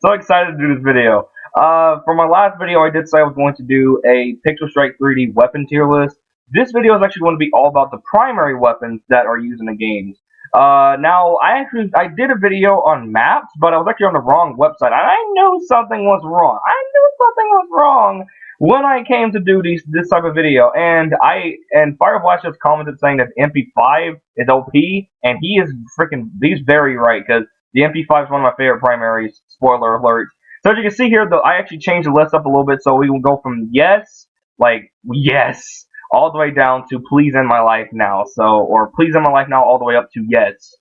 So excited to do this video. For my last video, I did say I was going to do a Pixel Strike 3D weapon tier list. This video is actually going to be all about the primary weapons that are used in the games. Now, I did a video on maps, but I was actually on the wrong website. I knew something was wrong when I came to do this type of video. And Fireblast just commented saying that the MP5 is OP, and he's very right, because the MP5 is one of my favorite primaries. Spoiler alert. So as you can see here, though, I actually changed the list up a little bit, so we will go from yes, all the way down to please end my life now. Or please end my life now all the way up to yes.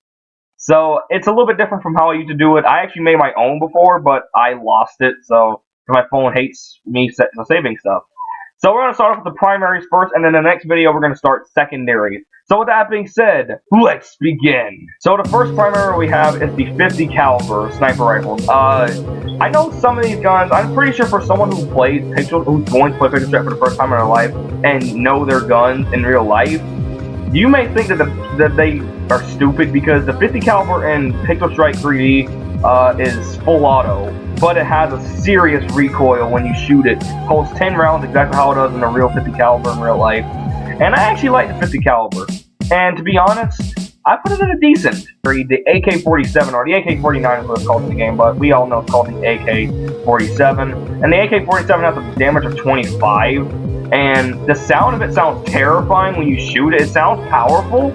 So it's a little bit different from how I used to do it. I actually made my own before, but I lost it, so my phone hates me saving stuff. So we're going to start off with the primaries first, and then the next video we're going to start secondaries. So with that being said, let's begin. So the first primary we have is the 50 caliber sniper rifle. I know some of these guns. I'm pretty sure for someone who's going to play Pixel Strike for the first time in their life and know their guns in real life, you may think that they are stupid, because the 50 caliber in Pixel Strike 3D is full auto, but it has a serious recoil when you shoot it. Holds 10 rounds, exactly how it does in a real 50 caliber in real life. And I actually like the 50 caliber. And to be honest, I put it at a decent. The AK-47, or the AK-49 is what it's called in the game, but we all know it's called the AK-47. And the AK-47 has a damage of 25. And the sound of it sounds terrifying when you shoot it. It sounds powerful,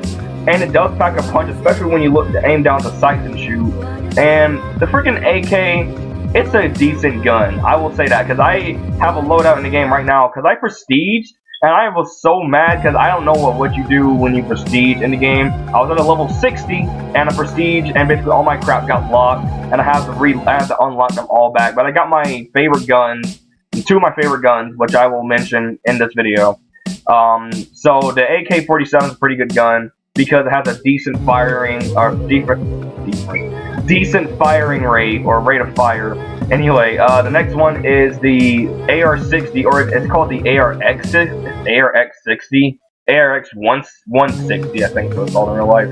and it does pack a punch, especially when you look to aim down the sights and shoot. And the freaking AK, it's a decent gun. I will say that, because I have a loadout in the game right now, because I prestiged, and I was so mad, because I don't know what you do when you prestige in the game. I was at a level 60, and a prestige, and basically all my crap got locked, and I have to unlock them all back. But I got my favorite guns, two of my favorite guns, which I will mention in this video. So the AK-47 is a pretty good gun, because it has a decent firing, or decent firing rate, or rate of fire. Anyway, the next one is the AR-60, or it's called the ARX-60, ARX-160, I think is what it's called in real life.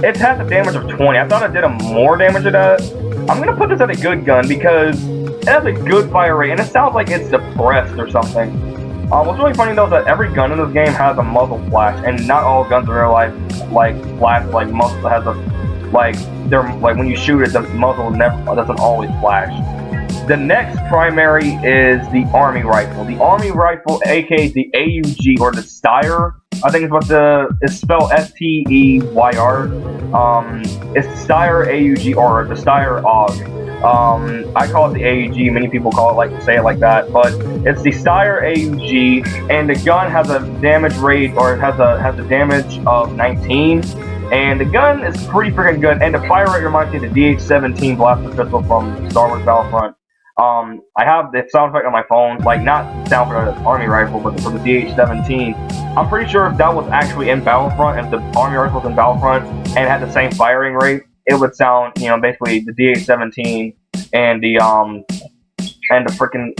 It has a damage of 20. I thought it did more damage to that. I'm gonna put this at a good gun, because it has a good fire rate, and it sounds like it's suppressed or something. What's really funny though is that every gun in this game has a muzzle flash, and not all guns in real life flash muzzle has a when you shoot it, the muzzle doesn't always flash. The next primary is the Army Rifle. The Army Rifle, aka the AUG, or the Steyr, I think it's spelled S-T-E-Y-R. It's Steyr AUG, or the Steyr Aug. I call it the AUG. Many people say it like that, but it's the Steyr AUG, and the gun has a damage rate, or it has a damage of 19. And the gun is pretty freaking good, and the fire rate reminds me of the DH-17 blaster pistol from Star Wars Battlefront. I have the sound effect on my phone, not sound for the Army Rifle, but for the DH-17. I'm pretty sure if that was actually in Battlefront, if the Army Rifle was in Battlefront and had the same firing rate, it would sound, basically the DH-17 and the freaking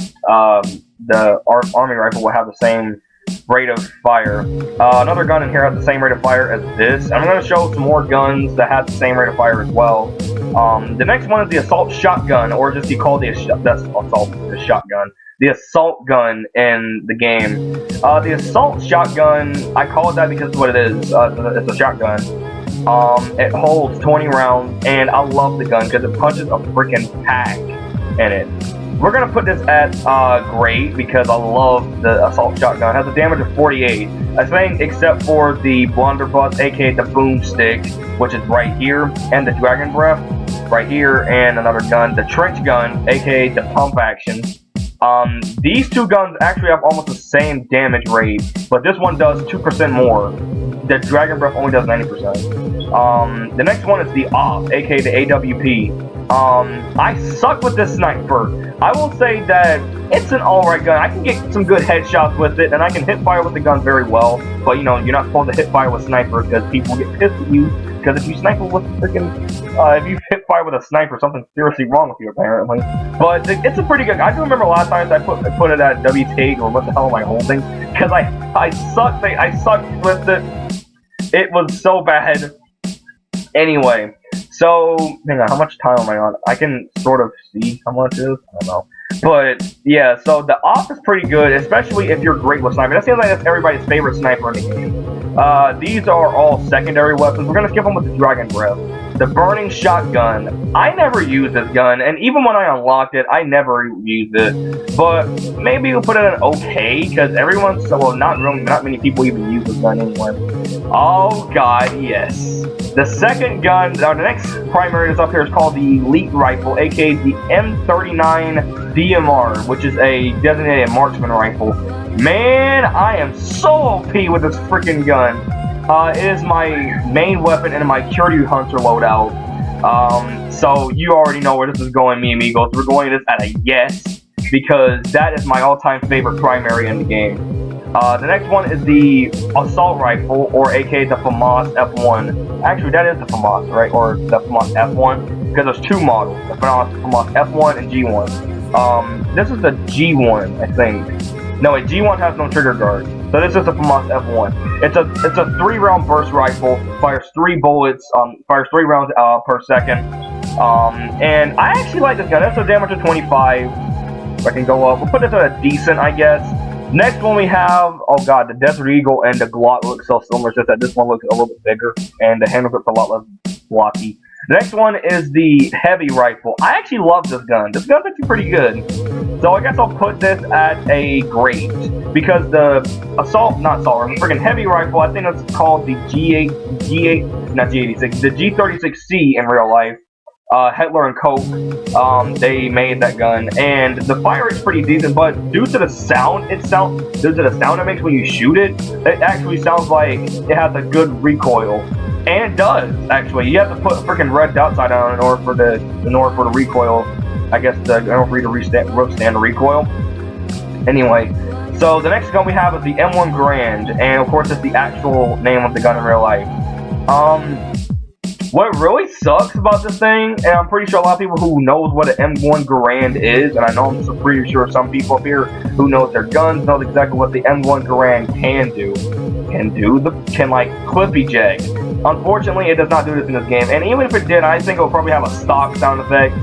the Army Rifle would have the same rate of fire. Another gun in here has the same rate of fire as this. I'm going to show some more guns that have the same rate of fire as well. The next one is the assault shotgun, or just you call the shotgun. The assault gun in the game. The assault shotgun, I call it that because it's what it is. It's a shotgun. It holds 20 rounds, and I love the gun because it punches a freaking pack in it. We're going to put this at great, because I love the assault shotgun. It has a damage of 48. I think except for the blunderbuss, aka the boomstick, which is right here, and the Dragonbreath right here, and another gun, the trench gun, aka the pump action. These two guns actually have almost the same damage rate, but this one does 2% more. The Dragonbreath only does 90%. The next one is the AWP, aka the AWP. I suck with this sniper. I will say that it's an alright gun. I can get some good headshots with it, and I can hit fire with the gun very well. But you're not supposed to hit fire with sniper, because people get pissed at you. Because if you sniper with if you hit fire with a sniper, something's seriously wrong with you apparently. But it's a pretty good. I do remember last time I put it at WT, or what the hell am I holding? Because I sucked with it. It was so bad. Anyway, so hang on, how much time am I on? I can sort of see how much it is. I don't know. But yeah, so the off is pretty good, especially if you're great with sniping. That seems like that's everybody's favorite sniper in the game. These are all secondary weapons. We're gonna skip them with the Dragonbreath. The burning shotgun. I never used this gun, and even when I unlocked it, I never used it. But maybe we'll put it in okay, because everyone's not many people even use this gun anymore. Oh god, yes. The second gun, the next primary that's up here is called the Elite Rifle, aka the M39 DMR, which is a designated Marksman Rifle. Man, I am so OP with this freaking gun. It is my main weapon in my Curity Hunter loadout. So you already know where this is going, me amigos. We're going this at a yes, because that is my all-time favorite primary in the game. The next one is the Assault Rifle, or aka the FAMAS F1. Actually, that is the FAMAS, right? Or the FAMAS F1, because there's two models, the FAMAS F1 and G1. This is the G1, I think. No, wait, G1 has no trigger guard, so this is the FAMAS F1. It's a 3-round burst rifle, fires 3 bullets, fires 3 rounds per second. And I actually like this gun. That's a damage of 25. If I can go up, we'll put this at a decent, I guess. Next one we have, oh god, the Desert Eagle and the Glock look so similar, just that this one looks a little bit bigger, and the handle grip's a lot less blocky. The next one is the Heavy Rifle. I actually love this gun. This gun's actually pretty good. So I guess I'll put this at a great, because the the freaking Heavy Rifle, I think it's called the G86, the G36C in real life. Hitler and Coke, they made that gun, and the fire rate's pretty decent, but due to the sound it makes when you shoot it, it actually sounds like it has a good recoil. And it does, actually. You have to put a freaking red dot sight on in order for the recoil. I guess in order for you to withstand the recoil. Anyway, so the next gun we have is the M1 Garand, and of course it's the actual name of the gun in real life. What really sucks about this thing, and I'm pretty sure a lot of people who knows what an M1 Garand is, and I know I'm pretty sure some people up here who knows their guns know exactly what the M1 Garand can do. Can like clip eject. Unfortunately, it does not do this in this game, and even if it did, I think it will probably have a stock sound effect.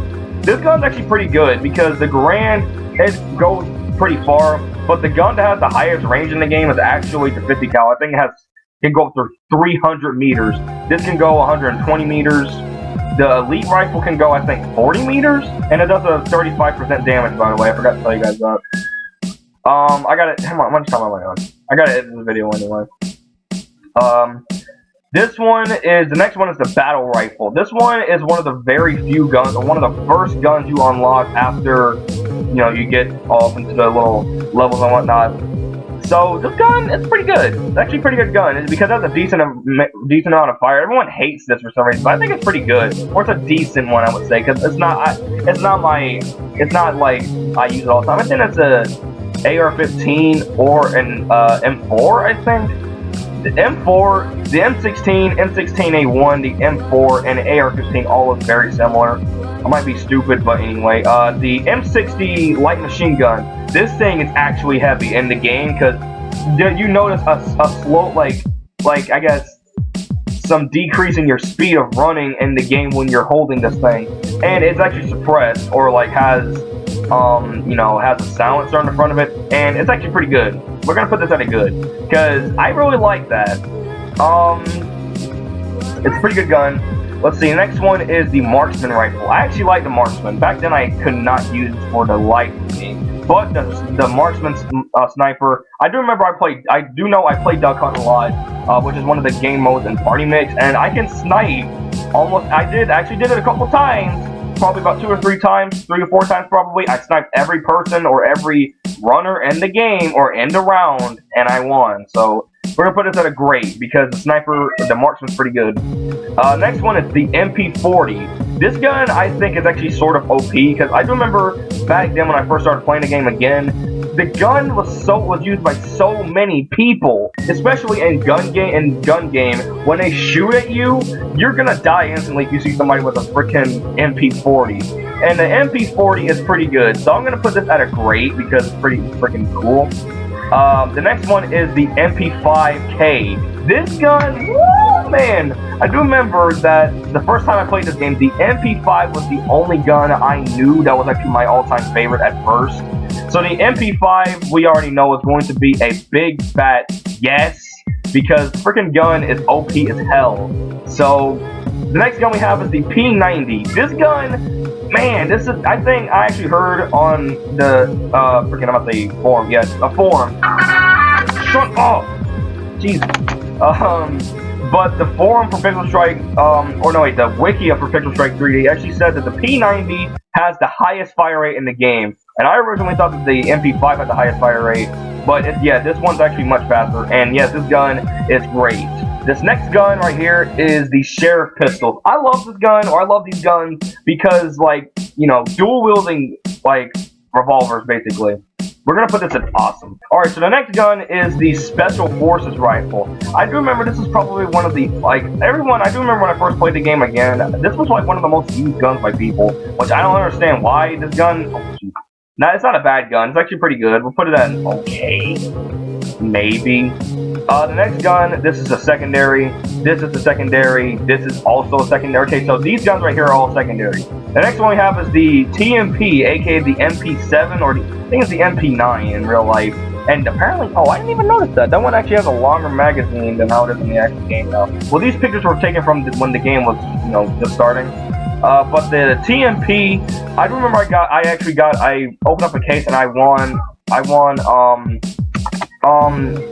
This gun's actually pretty good, because the Garand, it goes pretty far, but the gun that has the highest range in the game is actually the 50 cal. I think it can go up to 300 meters. This can go 120 meters. The Elite Rifle can go, I think, 40 meters, and it does a 35% damage, by the way. I forgot to tell you guys that. I got it. How much time am I on? I got to edit the video anyway. The next one is the Battle Rifle. This one is one of the very few guns, or one of the first guns you unlock after, you get off into the little levels and whatnot. So this gun is pretty good. It's actually a pretty good gun. It's because it has a decent amount of fire. Everyone hates this for some reason, but I think it's pretty good. Or it's a decent one, I would say, because it's not like I use it all the time. I think it's a AR-15 or an M4, I think. The M4, the M16, M16A1, the M4, and the AR-15 all look very similar. I might be stupid, but anyway. The M60 light machine gun. This thing is actually heavy in the game, because you notice a slow, like I guess, some decrease in your speed of running in the game when you're holding this thing, and it's actually suppressed, or like has a silencer on the front of it, and it's actually pretty good. We're gonna put this at a good, because I really like that. It's a pretty good gun. Let's see, the next one is the Marksman Rifle. I actually like the Marksman. Back then I could not use it for the life of me. But the Marksman Sniper, I do know I played Duck Hunt a lot, which is one of the game modes in Party Mix, and I can snipe almost, I actually did it a couple times, probably about 2 or 3 times, 3 or 4 times probably. I sniped every person or every runner in the game or in the round, and I won. So we're gonna put this at a great, because the Marksman's pretty good. Next one is the MP40. This gun I think is actually sort of OP, because I do remember back then when I first started playing the game again, the gun was used by so many people, especially in gun game. When they shoot at you, you're gonna die instantly if you see somebody with a freaking MP40. And the MP40 is pretty good, so I'm gonna put this at a great, because it's pretty freaking cool. The next one is the MP5K. This gun, man, I do remember that the first time I played this game, the MP5 was the only gun I knew that was actually my all-time favorite at first. So the MP5, we already know, is going to be a big fat yes, because the freaking gun is OP as hell. So the next gun we have is the P90. This gun, man, this is, I think I actually heard on the, freaking, I'm about to say forum, yes, a forum. Shut up! Jesus. But the forum for Pixel Strike, or no wait, the wiki for Pixel Strike 3D actually said that the P90 has the highest fire rate in the game. And I originally thought that the MP5 had the highest fire rate, but yeah, this one's actually much faster. And yes, this gun is great. This next gun right here is the Sheriff Pistol. I love this gun, or I love these guns, because, like, you know, dual wielding, like, revolvers, basically. We're gonna put this in awesome. Alright, so the next gun is the Special Forces Rifle. I do remember this is probably one of the, like, I do remember when I first played the game again, this was like one of the most used guns by people, which I don't understand why this gun, nah, it's not a bad gun, it's actually pretty good. We'll put it at an okay, maybe. The next gun, this is a secondary, this is a secondary, this is also a secondary. Okay, so these guns right here are all secondary. The next one we have is the TMP, aka the MP7, or I think it's the MP9 in real life. And apparently, oh, I didn't even notice that. That one actually has a longer magazine than how it is in the actual game now. Well, these pictures were taken from when the game was, you know, just starting. But the TMP, I do remember I opened up a case and I won,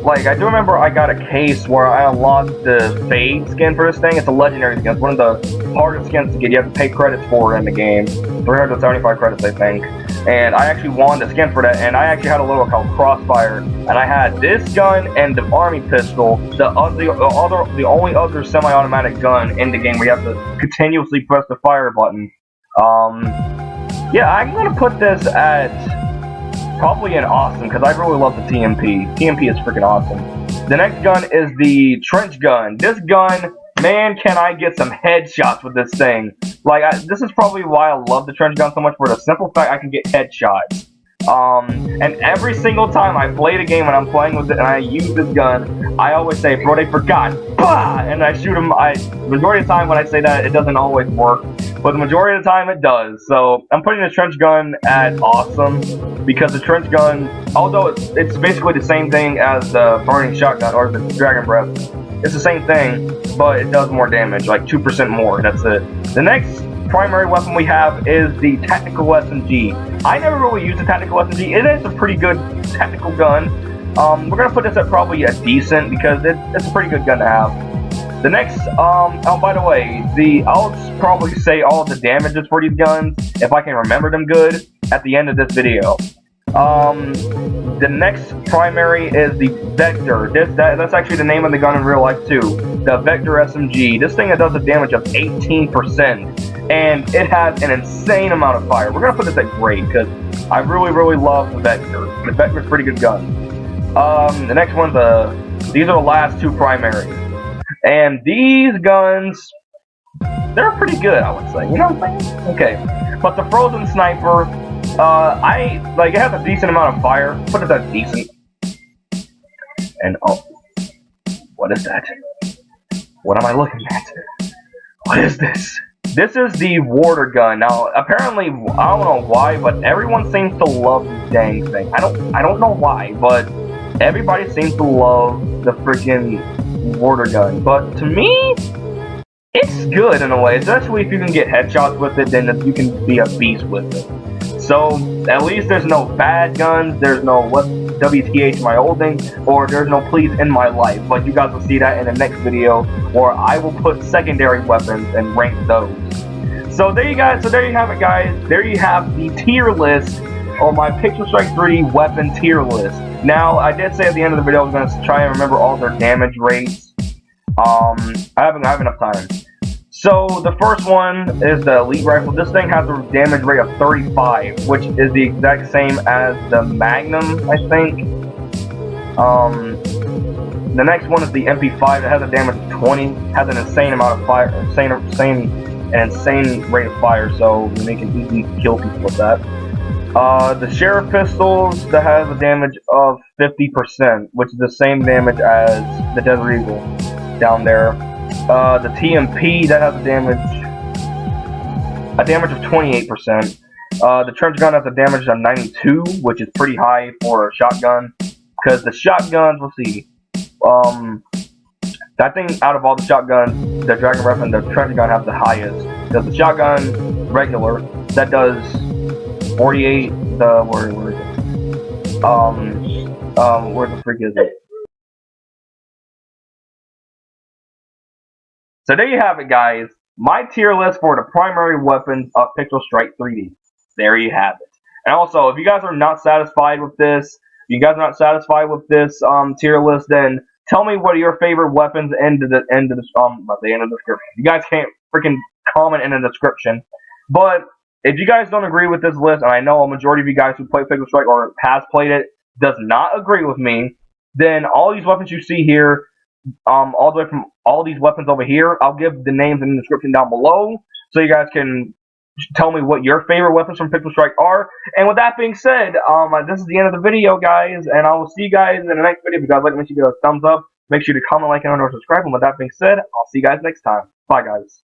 like, I do remember I got a case where I unlocked the Fade skin for this thing. It's a legendary skin. It's one of the hardest skins to get. You have to pay credits for it in the game. 375 credits, I think. And I actually won the skin for that, and I actually had a little called Crossfire. And I had this gun and the Army pistol, the only other semi-automatic gun in the game where you have to continuously press the fire button. Yeah, I'm gonna put this at probably an awesome, because I really love the TMP. TMP is freaking awesome. The next gun is the Trench Gun. This gun, man, can I get some headshots with this thing. Like, this is probably why I love the Trench Gun so much, for the simple fact I can get headshots. And every single time I play the game and I'm playing with it and I use this gun, I always say, bro, they forgot. Bah! And I shoot them. Majority of the time when I say that, it doesn't always work. But the majority of the time it does. So I'm putting the Trench Gun at awesome, because the Trench Gun, although it's basically the same thing as the Burning Shotgun or the Dragonbreath, it's the same thing, but it does more damage, like 2% more. That's it. The next primary weapon we have is the Tactical SMG. I never really used the Tactical SMG. It is a pretty good tactical gun. We're gonna put this at probably a decent, because it's a pretty good gun to have. The next, oh, by the way, I'll probably say all the damages for these guns, if I can remember them good, at the end of this video. The next primary is the Vector. That's actually the name of the gun in real life too. The Vector SMG. This thing does a damage of 18%, and it has an insane amount of fire. We're gonna put this at great, because I really love the Vector. The Vector's a pretty good gun. The next one, these are the last two primaries. And these guns, they're pretty good, I would say. You know what I'm saying? Okay. But the Frozen Sniper, it has a decent amount of fire. Put it at decent. And, oh, what is that? What am I looking at? What is this? This is the Warder gun. Now, apparently, I don't know why, but everyone seems to love this dang thing. I don't know why, but everybody seems to love the freaking Warder gun. But to me, it's good in a way, especially if you can get headshots with it, then you can be a beast with it. So, at least there's no bad guns, there's no what WTH am I holding, or there's no please in my life. But you guys will see that in the next video, where I will put secondary weapons and rank those. So there you guys, so there you have it, guys. There you have the tier list, or my Pixel Strike 3D weapon tier list. Now, I did say at the end of the video I was going to try and remember all their damage rates. I have enough time. So, the first one is the Elite Rifle. This thing has a damage rate of 35, which is the exact same as the Magnum, I think. The next one is the MP5 that has a damage of 20, has an insane amount of fire, insane rate of fire, so they can easily kill people with that. The Sheriff Pistols that has a damage of 50%, which is the same damage as the Desert Eagle down there. The TMP, that has a damage of 28%. The trench gun has a damage of 92, which is pretty high for a shotgun. Because the shotguns, let's see, I think out of all the shotguns, the Dragonbreath and the trench gun have the highest. Because the shotgun regular, that does 48. Where is it? Where the freak is it? So there you have it, guys. My tier list for the primary weapons of Pixel Strike 3D. There you have it. And also, if you guys are not satisfied with this, tier list, then tell me what are your favorite weapons in the description. You guys can't freaking comment in the description. But if you guys don't agree with this list, and I know a majority of you guys who play Pixel Strike or has played it does not agree with me, then all these weapons you see here, all the way from all these weapons over here, I'll give the names in the description down below, so you guys can tell me what your favorite weapons from Pixel Strike are. And with that being said, this is the end of the video, guys, and I will see you guys in the next video. If you guys like, make sure you give it a thumbs up, make sure to comment, like, and subscribe. And with that being said, I'll see you guys next time. Bye, guys.